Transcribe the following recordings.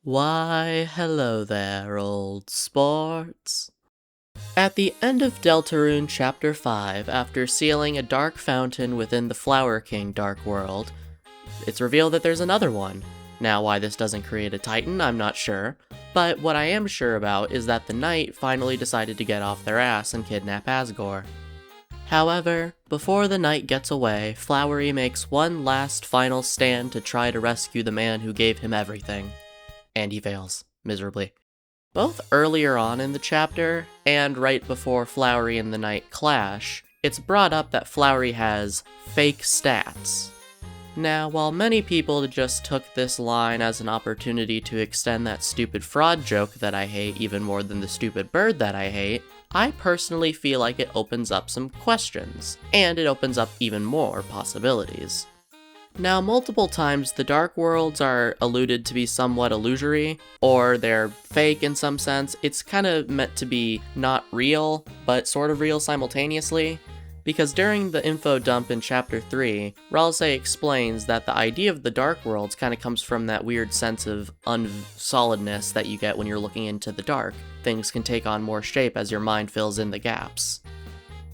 Why, hello there, old sports. At the end of Deltarune Chapter 5, after sealing a dark fountain within the Flower King Dark World, it's revealed that there's another one. Now, why this doesn't create a Titan, I'm not sure, but what I am sure about is that the Knight finally decided to get off their ass and kidnap Asgore. However, before the Knight gets away, Flowery makes one last final stand to try to rescue the man who gave him everything. And he fails, miserably. Both earlier on in the chapter, and right before Flowery and the Knight clash, it's brought up that Flowery has fake stats. Now, while many people just took this line as an opportunity to extend that stupid fraud joke that I hate even more than the stupid bird that I hate, I personally feel like it opens up some questions, and it opens up even more possibilities. Now, multiple times the Dark Worlds are alluded to be somewhat illusory, or they're fake in some sense. It's kind of meant to be not real, but sort of real simultaneously, because during the info dump in Chapter 3, Ralsei explains that the idea of the Dark Worlds kind of comes from that weird sense of unsolidness that you get when you're looking into the dark. Things can take on more shape as your mind fills in the gaps.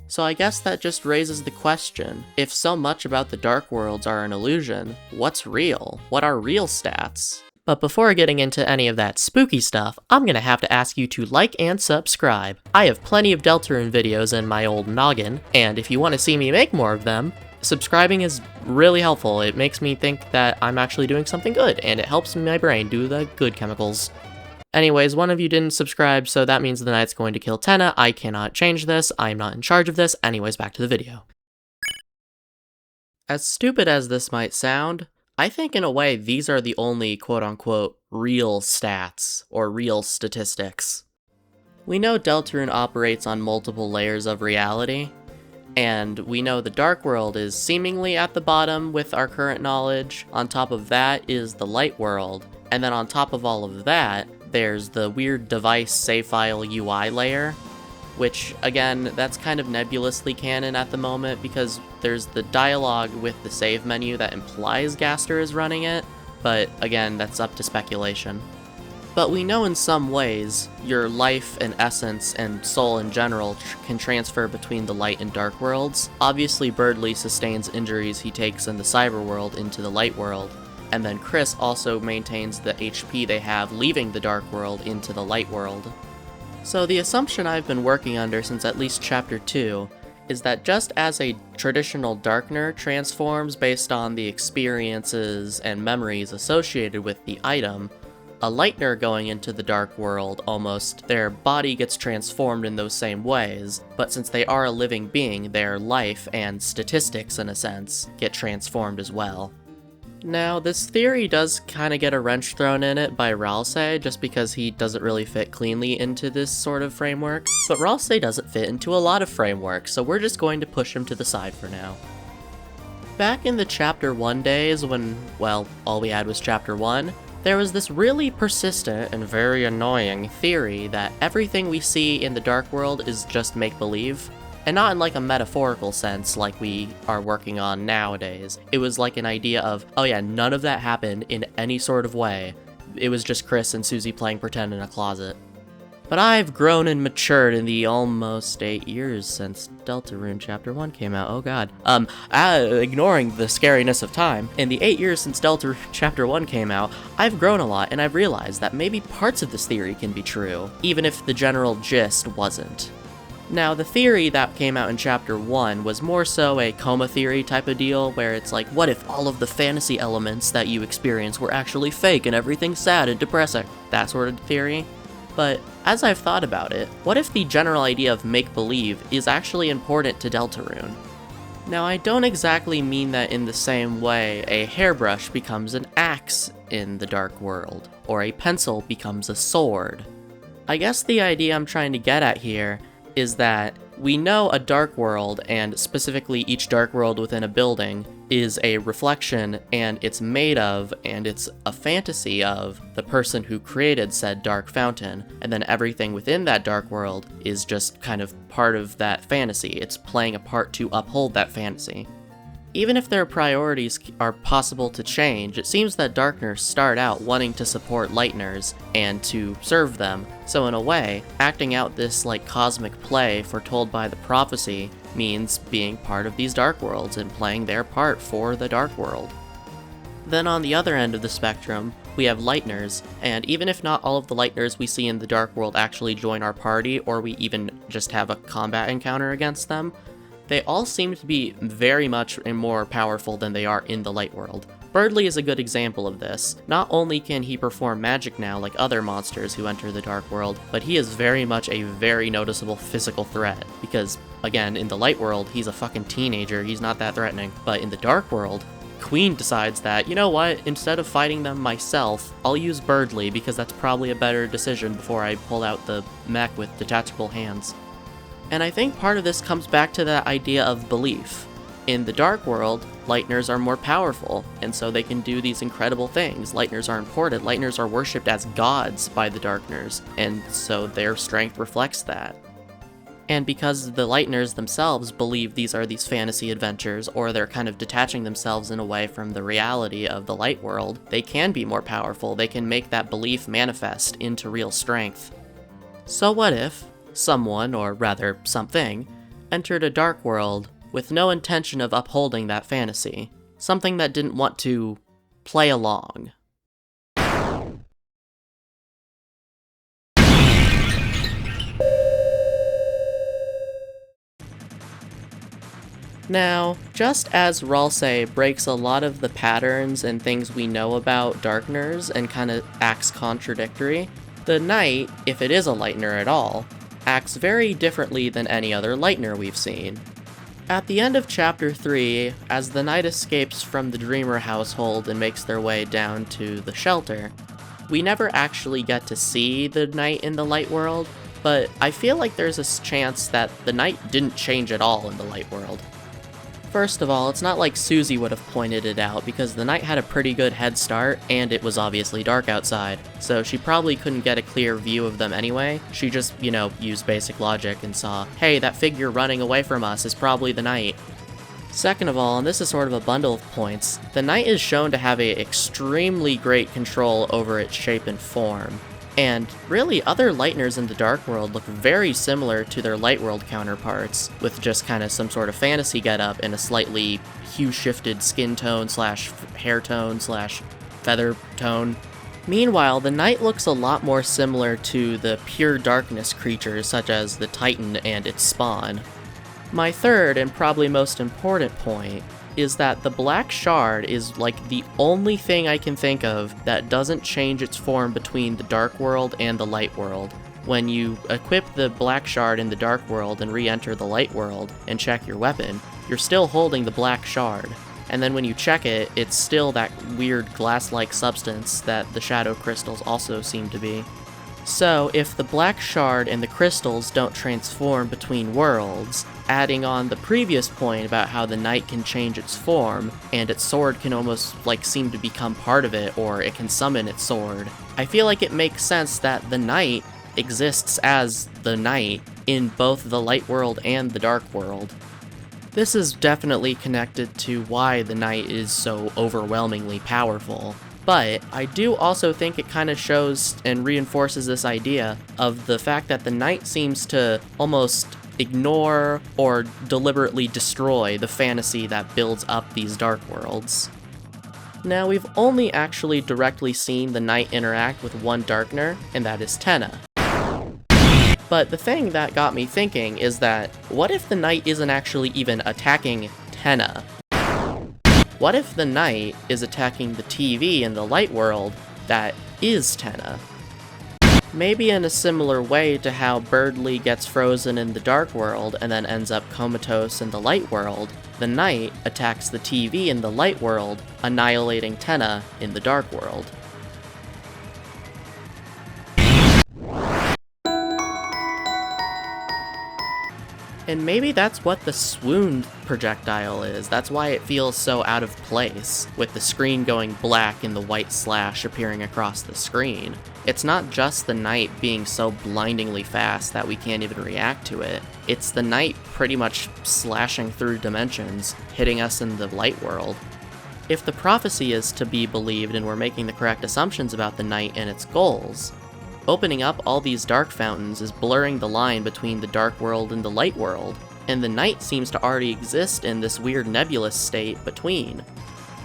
So I guess that just raises the question, if so much about the Dark Worlds are an illusion, what's real? What are real stats? But before getting into any of that spooky stuff, I'm gonna have to ask you to like and subscribe. I have plenty of Deltarune videos in my old noggin, and if you want to see me make more of them, subscribing is really helpful. It makes me think that I'm actually doing something good, and it helps my brain do the good chemicals. Anyways, one of you didn't subscribe, so that means the Knight's going to kill Tenna. I cannot change this. I'm not in charge of this. Anyways, back to the video. As stupid as this might sound, I think in a way these are the only quote-unquote real stats, or real statistics. We know Deltarune operates on multiple layers of reality, and we know the Dark World is seemingly at the bottom with our current knowledge. On top of that is the Light World, and then on top of all of that, there's the weird device save file UI layer, which, again, that's kind of nebulously canon at the moment because there's the dialogue with the save menu that implies Gaster is running it, but again, that's up to speculation. But we know in some ways, your life and essence and soul in general can transfer between the light and dark worlds. Obviously, Birdly sustains injuries he takes in the cyber world into the light world, and then Chris also maintains the HP they have leaving the Dark World into the Light World. So the assumption I've been working under since at least Chapter 2 is that just as a traditional Darkner transforms based on the experiences and memories associated with the item, a Lightner going into the Dark World their body gets transformed in those same ways, but since they are a living being, their life and statistics, in a sense, get transformed as well. Now, this theory does kind of get a wrench thrown in it by Ralsei, just because he doesn't really fit cleanly into this sort of framework, but Ralsei doesn't fit into a lot of frameworks, so we're just going to push him to the side for now. Back in the Chapter 1 days when, well, all we had was Chapter 1, there was this really persistent and very annoying theory that everything we see in the Dark World is just make-believe. And not in like a metaphorical sense like we are working on nowadays. It was like an idea of, oh yeah, none of that happened in any sort of way. It was just Chris and Susie playing pretend in a closet. But I've grown and matured in the almost 8 years since Deltarune Chapter 1 came out, oh god. Ignoring the scariness of time, in the 8 years since Deltarune Chapter 1 came out, I've grown a lot and I've realized that maybe parts of this theory can be true, even if the general gist wasn't. Now, the theory that came out in Chapter 1 was more so a coma theory type of deal, where it's like, what if all of the fantasy elements that you experience were actually fake and everything's sad and depressing? That sort of theory. But as I've thought about it, what if the general idea of make-believe is actually important to Deltarune? Now, I don't exactly mean that in the same way a hairbrush becomes an axe in the Dark World, or a pencil becomes a sword. I guess the idea I'm trying to get at here is that we know a dark world, and specifically each dark world within a building, is a reflection, and it's made of, and it's a fantasy of, the person who created said dark fountain, and then everything within that dark world is just kind of part of that fantasy. It's playing a part to uphold that fantasy. even if their priorities are possible to change, it seems that Darkners start out wanting to support Lightners and to serve them. So in a way, acting out this like cosmic play foretold by the prophecy means being part of these Dark Worlds and playing their part for the Dark World. Then on the other end of the spectrum, we have Lightners, and even if not all of the Lightners we see in the Dark World actually join our party, or we even just have a combat encounter against them, they all seem to be very much more powerful than they are in the Light World. Birdly is a good example of this. Not only can he perform magic now like other monsters who enter the Dark World, but he is very much a very noticeable physical threat, because, again, in the Light World, he's a fucking teenager, he's not that threatening. But in the Dark World, Queen decides that, you know what, instead of fighting them myself, I'll use Birdly because that's probably a better decision before I pull out the mech with detachable hands. And I think part of this comes back to that idea of belief. In the Dark World, Lightners are more powerful, and so they can do these incredible things. Lightners are important, Lightners are worshipped as gods by the Darkners, and so their strength reflects that. And because the Lightners themselves believe these are these fantasy adventures, or they're kind of detaching themselves in a way from the reality of the Light World, they can be more powerful, they can make that belief manifest into real strength. So what if someone, or rather something, entered a Dark World with no intention of upholding that fantasy? Something that didn't want to play along. Now, just as Ralsei breaks a lot of the patterns and things we know about Darkners and kinda acts contradictory, the Knight, if it is a Lightner at all, acts very differently than any other Lightner we've seen. At the end of Chapter 3, as the Knight escapes from the Dreamer household and makes their way down to the shelter, we never actually get to see the Knight in the Light World, but I feel like there's a chance that the Knight didn't change at all in the Light World. First of all, it's not like Susie would have pointed it out, because the Knight had a pretty good head start, and it was obviously dark outside, so she probably couldn't get a clear view of them anyway. She just, used basic logic and saw, hey, that figure running away from us is probably the Knight. Second of all, and this is sort of a bundle of points, the Knight is shown to have a extremely great control over its shape and form. And really, other Lightners in the Dark World look very similar to their Light World counterparts, with just kind of some sort of fantasy getup and a slightly hue-shifted skin tone slash hair tone slash feather tone. Meanwhile, the Knight looks a lot more similar to the pure darkness creatures such as the Titan and its spawn. My third, and probably most important point, is that the Black Shard is like the only thing I can think of that doesn't change its form between the Dark World and the Light World. When you equip the Black Shard in the Dark World and re-enter the Light World and check your weapon, you're still holding the Black Shard. And then when you check it, it's still that weird glass-like substance that the Shadow Crystals also seem to be. So, if the Black Shard and the crystals don't transform between worlds, adding on the previous point about how the Knight can change its form, and its sword can almost, seem to become part of it, or it can summon its sword, I feel like it makes sense that the Knight exists as the Knight in both the Light World and the Dark World. This is definitely connected to why the Knight is so overwhelmingly powerful. But I do also think it kind of shows and reinforces this idea of the fact that the Knight seems to almost ignore or deliberately destroy the fantasy that builds up these Dark Worlds. Now, we've only actually directly seen the Knight interact with one Darkner, and that is Tenna. But the thing that got me thinking is that, what if the Knight isn't actually even attacking Tenna? What if the Knight is attacking the TV in the Light World that is Tenna? Maybe in a similar way to how Birdly gets frozen in the Dark World and then ends up comatose in the Light World, the Knight attacks the TV in the Light World, annihilating Tenna in the Dark World. And maybe that's what the swoon projectile is. That's why it feels so out of place, with the screen going black and the white slash appearing across the screen. It's not just the night being so blindingly fast that we can't even react to it. It's the night pretty much slashing through dimensions, hitting us in the light world. If the prophecy is to be believed and we're making the correct assumptions about the night and its goals, opening up all these dark fountains is blurring the line between the dark world and the light world, and the night seems to already exist in this weird nebulous state between,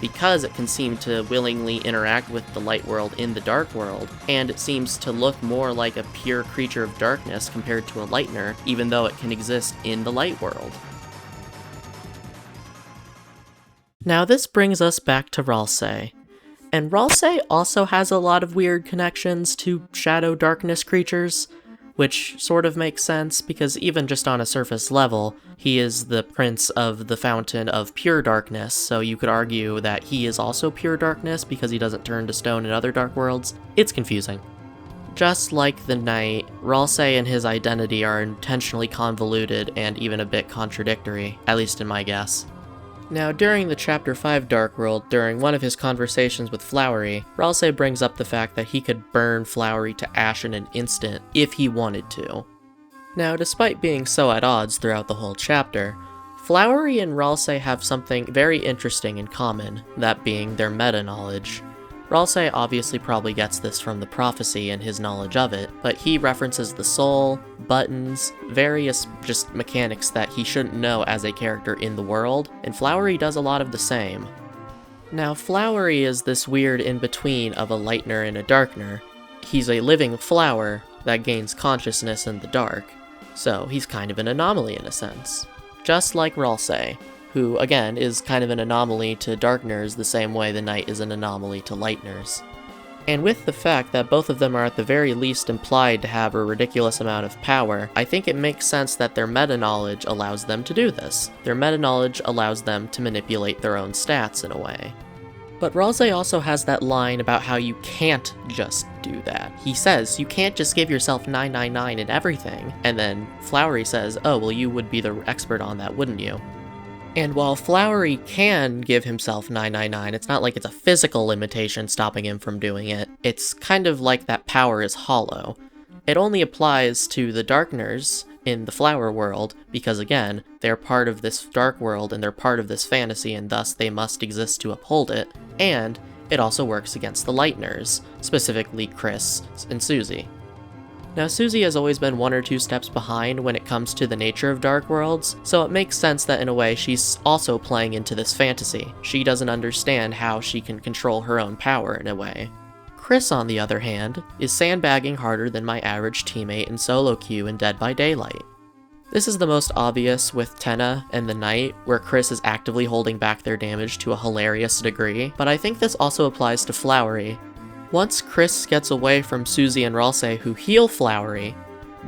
because it can seem to willingly interact with the light world in the dark world, and it seems to look more like a pure creature of darkness compared to a lightener, even though it can exist in the light world. Now this brings us back to Ralsei. And Ralsei also has a lot of weird connections to shadow darkness creatures, which sort of makes sense because even just on a surface level, he is the prince of the fountain of pure darkness, so you could argue that he is also pure darkness because he doesn't turn to stone in other dark worlds. It's confusing. Just like the Knight, Ralsei and his identity are intentionally convoluted and even a bit contradictory, at least in my guess. Now, during the Chapter 5 Dark World, during one of his conversations with Flowery, Ralsei brings up the fact that he could burn Flowery to ash in an instant if he wanted to. Now, despite being so at odds throughout the whole chapter, Flowery and Ralsei have something very interesting in common, that being their meta-knowledge. Ralsei obviously probably gets this from the prophecy and his knowledge of it, but he references the soul, buttons, various just mechanics that he shouldn't know as a character in the world, and Flowery does a lot of the same. Now, Flowery is this weird in-between of a lightener and a darkener. He's a living flower that gains consciousness in the dark, so he's kind of an anomaly in a sense. Just like Ralsei, who, again, is kind of an anomaly to darkeners the same way the Knight is an anomaly to lighteners. And with the fact that both of them are at the very least implied to have a ridiculous amount of power, I think it makes sense that their meta-knowledge allows them to do this. Their meta-knowledge allows them to manipulate their own stats in a way. But Ralsei also has that line about how you can't just do that. He says, you can't just give yourself 999 in everything, and then Flowery says, oh, well you would be the expert on that, wouldn't you? And while Flowery can give himself 999, it's not like it's a physical limitation stopping him from doing it. It's kind of like that power is hollow. It only applies to the Darkeners in the flower world, because again, they're part of this dark world and they're part of this fantasy and thus they must exist to uphold it, and it also works against the Lighteners, specifically Chris and Susie. Now, Susie has always been 1 or 2 steps behind when it comes to the nature of dark worlds, so it makes sense that in a way she's also playing into this fantasy. She doesn't understand how she can control her own power in a way. Chris, on the other hand, is sandbagging harder than my average teammate in solo queue in Dead by Daylight. This is the most obvious with Tenna and the Knight, where Chris is actively holding back their damage to a hilarious degree, but I think this also applies to Flowery. Once Chris gets away from Susie and Ralsei, who heal Flowery,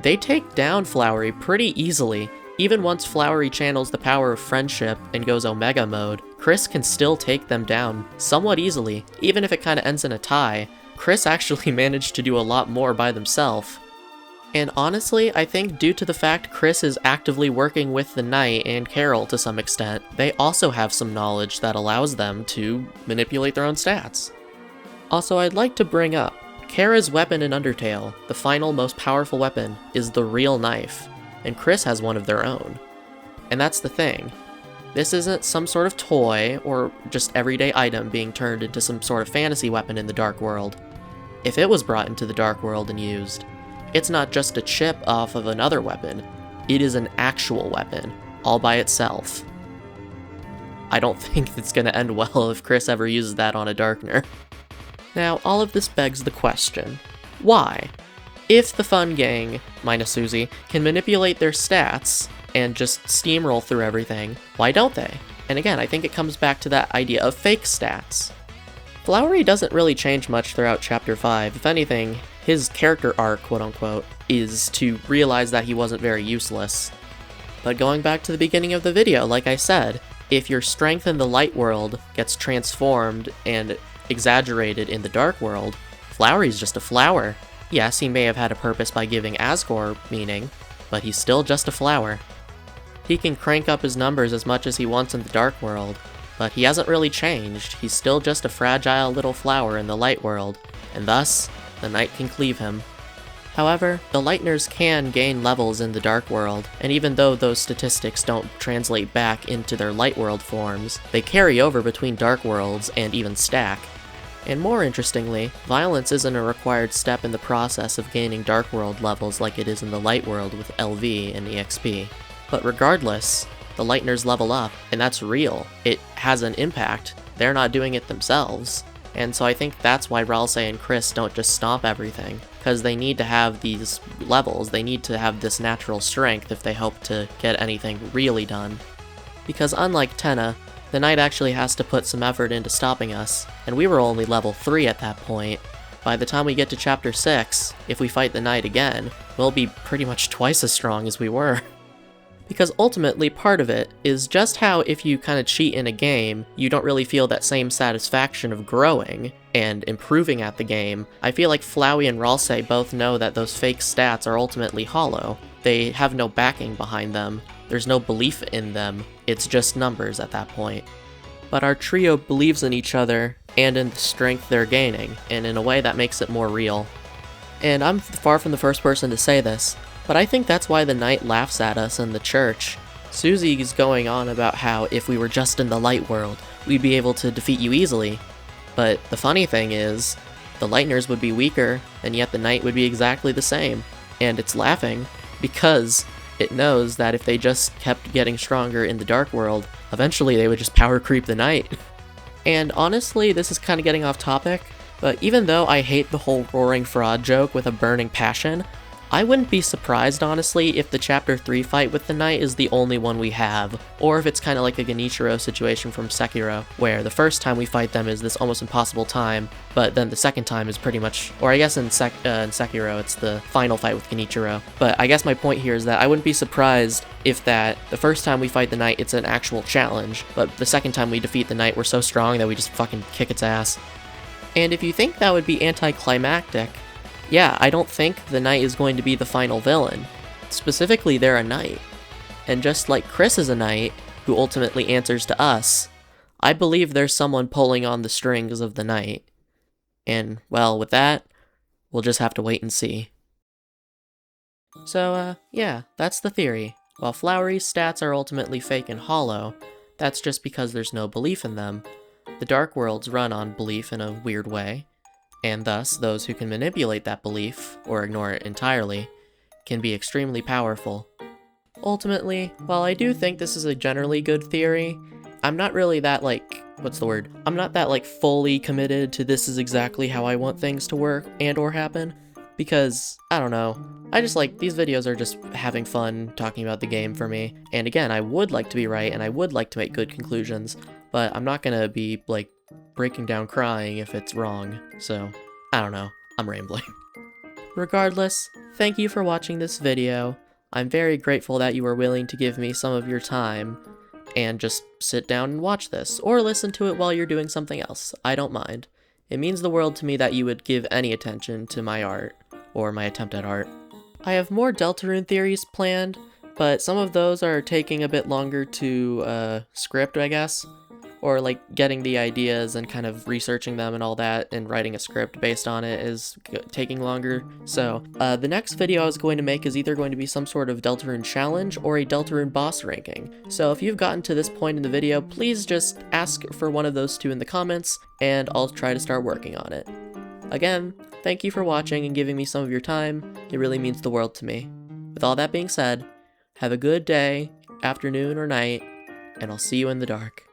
they take down Flowery pretty easily. Even once Flowery channels the power of friendship and goes Omega mode, Chris can still take them down somewhat easily. Even if it kinda ends in a tie, Chris actually managed to do a lot more by themselves. And honestly, I think due to the fact Chris is actively working with the Knight and Carol to some extent, they also have some knowledge that allows them to manipulate their own stats. Also, I'd like to bring up, Kara's weapon in Undertale, the final most powerful weapon, is the real knife, and Chris has one of their own. And that's the thing. This isn't some sort of toy or just everyday item being turned into some sort of fantasy weapon in the dark world. If it was brought into the dark world and used, it's not just a chip off of another weapon, it is an actual weapon, all by itself. I don't think it's gonna end well if Chris ever uses that on a Darkener. Now, all of this begs the question, why? If the Fun Gang, minus Susie, can manipulate their stats and just steamroll through everything, why don't they? And again, I think it comes back to that idea of fake stats. Flowery doesn't really change much throughout Chapter 5. If anything, his character arc, quote-unquote, is to realize that he wasn't very useless. But going back to the beginning of the video, like I said, if your strength in the light world gets transformed and exaggerated in the dark world, Flowery's just a flower. Yes, he may have had a purpose by giving Asgore meaning, but he's still just a flower. He can crank up his numbers as much as he wants in the dark world, but he hasn't really changed. He's still just a fragile little flower in the light world, and thus, the night can cleave him. However, the Lightners can gain levels in the Dark World, and even though those statistics don't translate back into their Light World forms, they carry over between Dark Worlds and even stack. And more interestingly, violence isn't a required step in the process of gaining Dark World levels like it is in the Light World with LV and EXP. But regardless, the Lightners level up, and that's real. It has an impact. They're not doing it themselves. And so I think that's why Ralsei and Chris don't just stomp everything, because they need to have these levels, they need to have this natural strength if they hope to get anything really done. Because unlike Tenna, the Knight actually has to put some effort into stopping us, and we were only level 3 at that point. By the time we get to Chapter 6, if we fight the Knight again, we'll be pretty much twice as strong as we were. Because ultimately, part of it is just how if you kind of cheat in a game, you don't really feel that same satisfaction of growing and improving at the game. I feel like Flowey and Ralsei both know that those fake stats are ultimately hollow. They have no backing behind them. There's no belief in them. It's just numbers at that point. But our trio believes in each other and in the strength they're gaining, and in a way that makes it more real. And I'm far from the first person to say this, but I think that's why the Knight laughs at us in the church. Susie's going on about how if we were just in the light world, we'd be able to defeat you easily. But the funny thing is, the Lightners would be weaker, and yet the Knight would be exactly the same. And it's laughing, because it knows that if they just kept getting stronger in the dark world, eventually they would just power creep the Knight. And honestly, this is kind of getting off topic, but even though I hate the whole roaring frog joke with a burning passion, I wouldn't be surprised, honestly, if the Chapter 3 fight with the Knight is the only one we have, or if it's kind of like a Genichiro situation from Sekiro, where the first time we fight them is this almost impossible time, but then the second time is pretty much, or I guess in Sekiro it's the final fight with Genichiro. But I guess my point here is that I wouldn't be surprised if that the first time we fight the Knight it's an actual challenge, but the second time we defeat the Knight we're so strong that we just fucking kick its ass. And if you think that would be anticlimactic, yeah, I don't think the Knight is going to be the final villain. Specifically, they're a Knight. And just like Chris is a Knight, who ultimately answers to us, I believe there's someone pulling on the strings of the Knight. And, well, with that, we'll just have to wait and see. So, yeah, that's the theory. While Flowery's stats are ultimately fake and hollow, that's just because there's no belief in them. The Dark Worlds run on belief in a weird way, and thus those who can manipulate that belief, or ignore it entirely, can be extremely powerful. Ultimately, while I do think this is a generally good theory, I'm not really that I'm not that fully committed to this is exactly how I want things to work and or happen, because, I don't know, I just these videos are just having fun talking about the game for me, and again, I would like to be right and I would like to make good conclusions, but I'm not gonna be, breaking down crying if it's wrong, so, I don't know, I'm rambling. Regardless, thank you for watching this video. I'm very grateful that you were willing to give me some of your time, and just sit down and watch this, or listen to it while you're doing something else, I don't mind. It means the world to me that you would give any attention to my art, or my attempt at art. I have more Deltarune theories planned, but some of those are taking a bit longer to script, I guess. Or getting the ideas and kind of researching them and all that and writing a script based on it is taking longer. So the next video I was going to make is either going to be some sort of Deltarune challenge or a Deltarune boss ranking. So if you've gotten to this point in the video, please just ask for one of those two in the comments and I'll try to start working on it. Again, thank you for watching and giving me some of your time. It really means the world to me. With all that being said, have a good day, afternoon, or night, and I'll see you in the dark.